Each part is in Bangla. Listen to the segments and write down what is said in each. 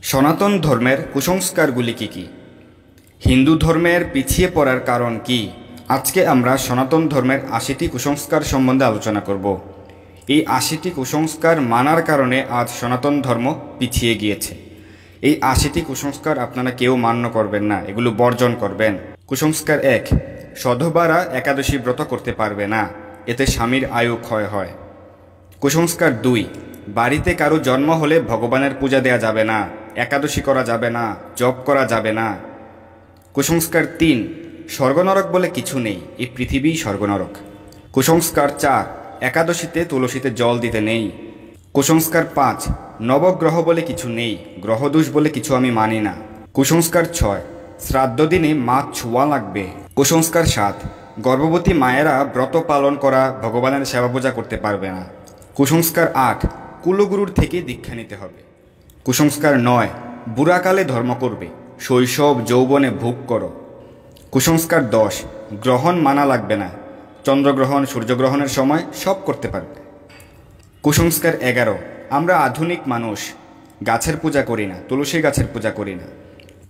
সনাতন ধর্মের কুসংস্কারগুলি কি কি? হিন্দু ধর্মের পিছিয়ে পড়ার কারণ কি? আজকে আমরা সনাতন ধর্মের ৮০টি কুসংস্কার সম্বন্ধে আলোচনা করব। এই ৮০টি কুসংস্কার মানার কারণে আজ সনাতন ধর্ম পিছিয়ে গিয়েছে। এই ৮০টি কুসংস্কার আপনারা কেউ মান্য করবেন না, এগুলো বর্জন করবেন। কুসংস্কার ১, সধবারা একাদশী ব্রত করতে পারবে না, এতে স্বামীর আয়ু ক্ষয় হয়। কুসংস্কার ২, বাড়িতে কারো জন্ম হলে ভগবানের পূজা দেয়া যাবে না, একাদশী করা যাবে না, জপ করা যাবে না। কুসংস্কার ৩, স্বর্গনরক বলে কিছু নেই, এই পৃথিবীই স্বর্গনরক। কুসংস্কার ৪, একাদশীতে তুলসীতে জল দিতে নেই। কুসংস্কার ৫, নবগ্রহ বলে কিছু নেই, গ্রহদোষ বলে কিছু আমি মানি না। কুসংস্কার ৬, শ্রাদ্ধ দিনে মাছ ছোঁয়া লাগবে। কুসংস্কার ৭, গর্ভবতী মায়েরা ব্রত পালন করা, ভগবানের সেবা পূজা করতে পারবে না। কুসংস্কার ৮, কুলগুরুর থেকে দীক্ষা নিতে হবে। কুসংস্কার ৯, বুড়াকালে ধর্ম করবে, শৈশব যৌবনে ভোগ করো। কুসংস্কার ১০, গ্রহণ মানা লাগবে না, চন্দ্রগ্রহণ সূর্যগ্রহণের সময় সব করতে পারবে। কুসংস্কার ১১, আমরা আধুনিক মানুষ, গাছের পূজা করি না, তুলসী গাছের পূজা করি না।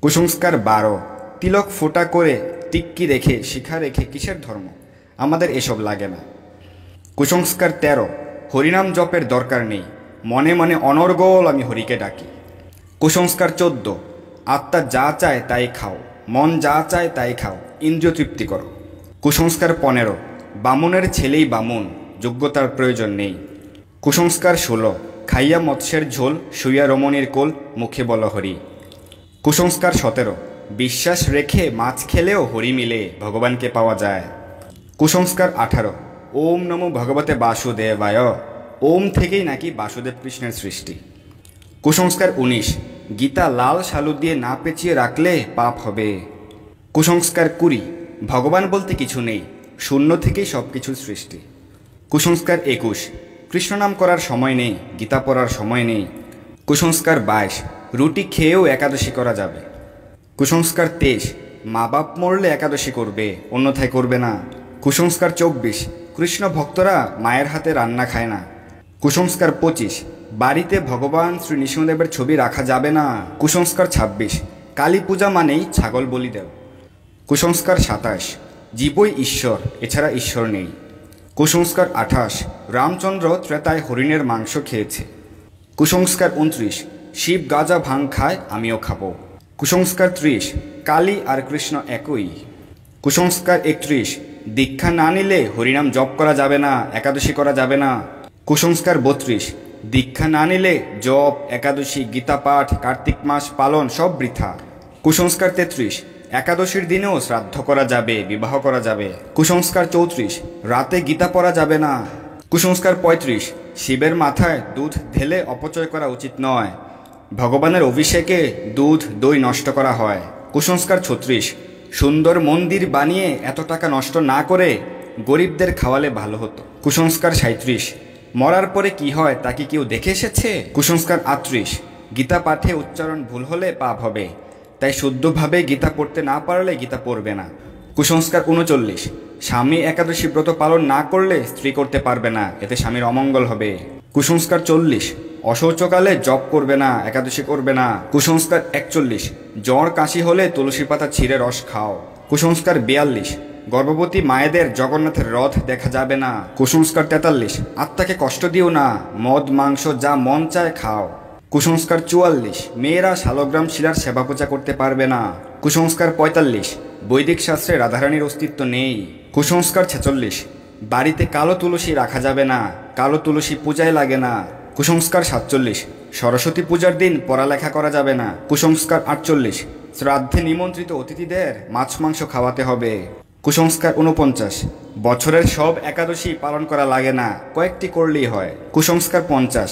কুসংস্কার ১২, তিলক ফোঁটা করে টিক্কি রেখে শিখা রেখে কিসের ধর্ম, আমাদের এসব লাগে না। কুসংস্কার ১৩, হরিনাম জপের দরকার নেই, মনে মনে অনর্গল আমি হরিকে ডাকি। কুসংস্কার ১৪, আত্মা যা চায় তাই খাও, মন যা চায় তাই খাও, ইন্দ্রিয় তৃপ্তি করো। কুসংস্কার ১৫, বামুনের ছেলেই বামুন, যোগ্যতার প্রয়োজন নেই। কুসংস্কার ১৬, খাইয়া মৎস্যের ঝোল, শুইয়া রমণীর কোল, মুখে বল হরি। কুসংস্কার ১৭, বিশ্বাস রেখে মাছ খেলেও হরি মিলে, ভগবানকে পাওয়া যায়। কুসংস্কার ১৮, ওম নমো ভগবতে বাসুদেবায়, ওম থেকেই নাকি বাসুদেব কৃষ্ণের সৃষ্টি। কুসংস্কার ১৯, গীতা লাল শালু দিয়ে না পেঁচিয়ে রাখলে পাপ হবে। কুসংস্কার ২০, ভগবান বলতে কিছু নেই, শূন্য থেকেই সব কিছুর সৃষ্টি। কুসংস্কার ২১, কৃষ্ণ নাম করার সময় নেই, গীতা পড়ার সময় নেই। কুসংস্কার ২২, রুটি খেয়েও একাদশী করা যাবে। কুসংস্কার ২৩, মা বাপ মরলে একাদশী করবে, অন্যথায় করবে না। কুসংস্কার ২৪, কৃষ্ণ ভক্তরা মায়ের হাতে রান্না খায় না। কুসংস্কার ২৫, বাড়িতে ভগবান শ্রী নৃসিংহদেবের ছবি রাখা যাবে না। কুসংস্কার ২৬, কালী পূজা মানেই ছাগল বলি দেও। কুসংস্কার ২৭, জীবই ঈশ্বর, এছাড়া ঈশ্বর নেই। কুসংস্কার ২৮, রামচন্দ্র ত্রেতায় হরিণের মাংস খেয়েছে। কুসংস্কার ২৯, শিব গাঁজা ভাং খায়, আমিও খাবো। কুসংস্কার ৩০, কালী আর কৃষ্ণ একই। কুসংস্কার ৩১, দীক্ষা না নিলে হরিনাম জপ করা যাবে না, একাদশী করা যাবে না। কুসংস্কার ৩২, দীক্ষা না নিলে জপ, একাদশী, গীতা পাঠ, কার্তিক মাস পালন সব বৃথা। কুসংস্কার ৩৩, একাদশীর দিনেও শ্রাদ্ধ করা যাবে, বিবাহ করা যাবে। কুসংস্কার ৩৪, রাতে গীতা পড়া যাবে না। কুসংস্কার ৩৫, শিবের মাথায় দুধ ঢেলে অপচয় করা উচিত নয়, ভগবানের অভিষেকে দুধ দই নষ্ট করা হয়। কুসংস্কার ৩৬, সুন্দর মন্দির বানিয়ে এত টাকা নষ্ট না করে গরিবদের খাওয়ালে ভালো হতো। কুসংস্কার ৩৭, মরার পরে কি হয় তা কি কেউ দেখে এসেছে? কুসংস্কার ৩৮, গীতা পাঠে উচ্চারণ ভুল হলে পাপ হবে, তাই শুদ্ধভাবে গীতা পড়তে না পারলে গীতা পড়বে না। কুসংস্কার ৩৯, স্বামী একাদশী ব্রত পালন না করলে স্ত্রী করতে পারবে না, এতে স্বামীর অমঙ্গল হবে। কুসংস্কার ৪০, অশৌচকালে জপ করবে না, একাদশী করবে না। কুসংস্কার ৪১, জ্বর কাশি হলে তুলসী পাতা ছিঁড়ে রস খাও। কুসংস্কার ৪২, গর্ভবতী মায়েদের জগন্নাথের রথ দেখা যাবে না। কুসংস্কার ৪৩, আত্মাকে কষ্ট দিও না, মদ মাংস যা মন চায় খাও। কুসংস্কার ৪৪, মেয়েরা শালগ্রাম শিলার সেবা পূজা করতে পারবে না। কুসংস্কার ৪৫, বৈদিক শাস্ত্রে রাধারানীর অস্তিত্ব নেই। কুসংস্কার ৪৬, বাড়িতে কালো তুলসী রাখা যাবে না, কালো তুলসী পূজায় লাগে না। কুসংস্কার ৪৭, সরস্বতী পূজার দিন পড়ালেখা করা যাবে না। কুসংস্কার ৪৮, শ্রাদ্ধে নিমন্ত্রিত অতিথিদের মাছ মাংস খাওয়াতে হবে। কুসংস্কার ৪৯, বছরের সব একাদশী পালন করা লাগে না, কয়েকটি করলেই হয়। কুসংস্কার ৫০,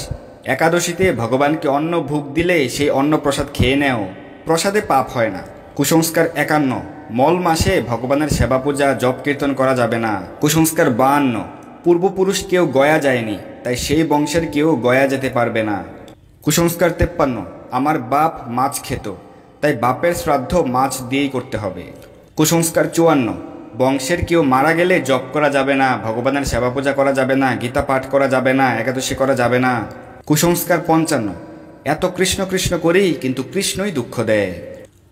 একাদশীতে ভগবানকে অন্ন ভোগ দিলে সেই অন্ন প্রসাদ খেয়ে নেও, প্রসাদে পাপ হয় না। কুসংস্কার ৫১, মল মাসে ভগবানের সেবা পূজা জপ কীর্তন করা যাবে না। কুসংস্কার ৫২, পূর্বপুরুষ কেউ গয়া যায়নি, তাই সেই বংশের কেউ গয়া যেতে পারবে না। কুসংস্কার ৫৩, আমার বাপ মাছ খেত, তাই বাপের শ্রাদ্ধ মাছ দিয়েই করতে হবে। কুসংস্কার ৫৪, বংশের কেউ মারা গেলে জপ করা যাবে না, ভগবানের সেবা পূজা করা যাবে না, গীতা পাঠ করা যাবে না, একাদশী করা যাবে না। কুসংস্কার ৫৫, এত কৃষ্ণ কৃষ্ণ করি কিন্তু কৃষ্ণই দুঃখ দেয়।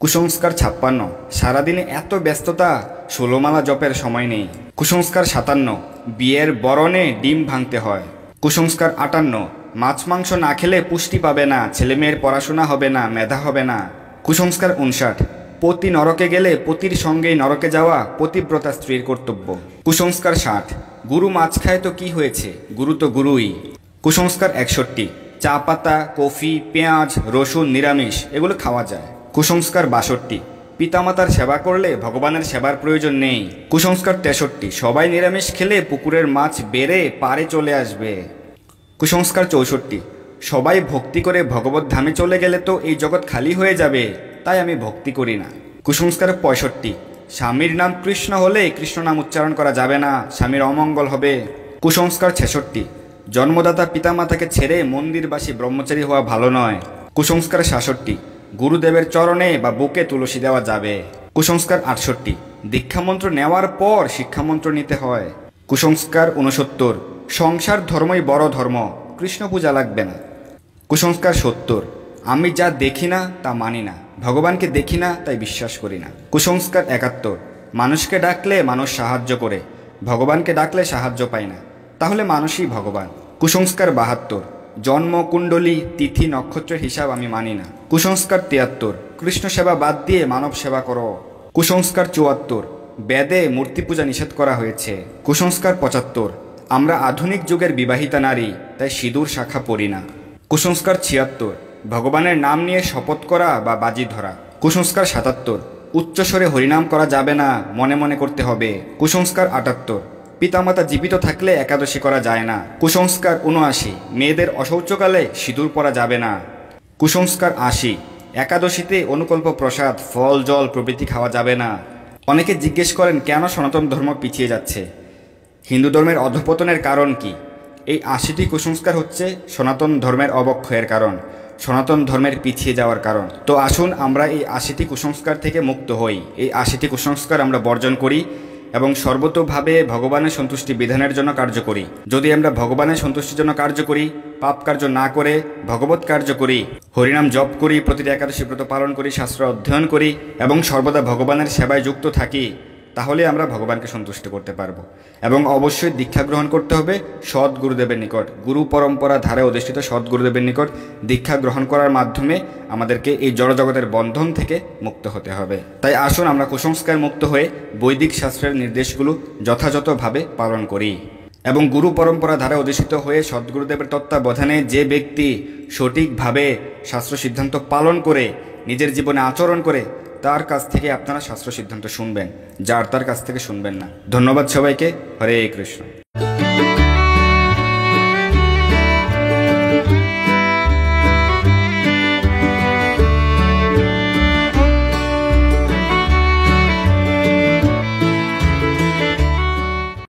কুসংস্কার 56, সারাদিনে এত ব্যস্ততা 16 মালা জপের সময় নেই। কুসংস্কার 57, বিয়ের বরণে ডিম ভাঙতে হয়। কুসংস্কার 58, মাছ মাংস না খেলে পুষ্টি পাবে না, ছেলেমেয়ের পড়াশোনা হবে না, মেধা হবে না। কুসংস্কার 59, পতি নরকে গেলে পতির সঙ্গেই নরকে যাওয়া পতিব্রতা স্ত্রীর কর্তব্য। কুসংস্কার 60, গুরু মাছ খায় তো কি হয়েছে, গুরু তো গুরুই। কুসংস্কার 61, চা পাতা, কফি, পেঁয়াজ, রসুন নিরামিষ এগুলো খাওয়া যায়। কুসংস্কার 62, পিতামাতার সেবা করলে ভগবানের সেবার প্রয়োজন নেই। কুসংস্কার 63, সবাই নিরামিষ খেলে পুকুরের মাছ বেড়ে পাড়ে চলে আসবে। কুসংস্কার 64, সবাই ভক্তি করে ভগবত ধামে চলে গেলে তো এই জগৎ খালি হয়ে যাবে, তাই আমি ভক্তি করি না। কুসংস্কার 65, স্বামীর নাম কৃষ্ণ হলে কৃষ্ণ নাম উচ্চারণ করা যাবে না, স্বামীর অমঙ্গল হবে। কুসংস্কার 66, জন্মদাতা পিতামাতাকে ছেড়ে মন্দিরবাসী ব্রহ্মচারী হওয়া ভালো নয়। কুসংস্কার 67, গুরুদেবের চরণে বা বুকে তুলসী দেওয়া যাবে। কুসংস্কার 68, দীক্ষামন্ত্র নেওয়ার পর শিক্ষামন্ত্র নিতে হয়। কুসংস্কার 69, সংসার ধর্মই বড় ধর্ম, কৃষ্ণ পূজা লাগবে না। কুসংস্কার 70, আমি যা দেখি না তা মানি না, ভগবানকে দেখি না তাই বিশ্বাস করি না। কুসংস্কার 71, মানুষকে ডাকলে মানুষ সাহায্য করে, ভগবানকে ডাকলে সাহায্য পায় না, তাহলে মানুষই ভগবান। কুসংস্কার 72, জন্মকুণ্ডলী তিথি নক্ষত্রের হিসাব আমি মানি না। কুসংস্কার 73, কৃষ্ণ সেবা বাদ দিয়ে মানব সেবা করো। কুসংস্কার 74, বেদে মূর্তি পূজা নিষেধ করা হয়েছে। কুসংস্কার 75, আমরা আধুনিক যুগের বিবাহিতা নারী, তাই সিঁদুর শাখা পরি না। কুসংস্কার 76, ভগবানের নাম নিয়ে শপথ করা বা বাজি ধরা। কুসংস্কার 77, উচ্চস্বরে হরিনাম করা যাবে না, মনে মনে করতে হবে। কুসংস্কার 78, পিতামাতা জীবিত থাকলে একাদশী করা যায় না। কুসংস্কার 79, মেয়েদের অশৌচকালে সিঁদুর পরা যাবে না। কুসংস্কার 80, একাদশীতে অনুকল্প প্রসাদ, ফল জল প্রভৃতি খাওয়া যাবে না। অনেকে জিজ্ঞেস করেন কেন সনাতন ধর্ম পিছিয়ে যাচ্ছে, হিন্দু ধর্মের অধঃপতনের কারণ কি? এই 80টি কুসংস্কার হচ্ছে সনাতন ধর্মের অবক্ষয়ের কারণ, সনাতন ধর্মের পিছিয়ে যাওয়ার কারণ। তো আসুন আমরা এই 80টি কুসংস্কার থেকে মুক্ত হই, এই 80টি কুসংস্কার আমরা বর্জন করি এবং সর্বতোভাবে ভগবানের সন্তুষ্টি বিধানের জন্য কার্য করি। যদি আমরা ভগবানের সন্তুষ্টির জন্য কার্য করি, পাপ কার্য না করে ভগবত কার্য করি, হরিনাম জপ করি, প্রতিটি একাদশী ব্রত পালন করি, শাস্ত্র অধ্যয়ন করি এবং সর্বদা ভগবানের সেবায় যুক্ত থাকি, তাহলে আমরা ভগবানকে সন্তুষ্ট করতে পারবো। এবং অবশ্যই দীক্ষা গ্রহণ করতে হবে সৎ গুরুদেবের নিকট, গুরু পরম্পরা ধারে অধিষ্ঠিত সৎ গুরুদেবের নিকট দীক্ষা গ্রহণ করার মাধ্যমে আমাদেরকে এই জড়জগতের বন্ধন থেকে মুক্ত হতে হবে। তাই আসুন আমরা কুসংস্কার মুক্ত হয়ে বৈদিক শাস্ত্রের নির্দেশগুলো যথাযথভাবে পালন করি এবং গুরু পরম্পরা ধারে অধিষ্ঠিত হয়ে সদ্গুরুদেবের তত্ত্বাবধানে যে ব্যক্তি সঠিকভাবে শাস্ত্র সিদ্ধান্ত পালন করে নিজের জীবনে আচরণ করে, তার কাছ থেকে আপনারা শাস্ত্র সিদ্ধান্ত শুনবেন, যার তার কাছ থেকে শুনবেন না। ধন্যবাদ সবাইকে। হরে কৃষ্ণ।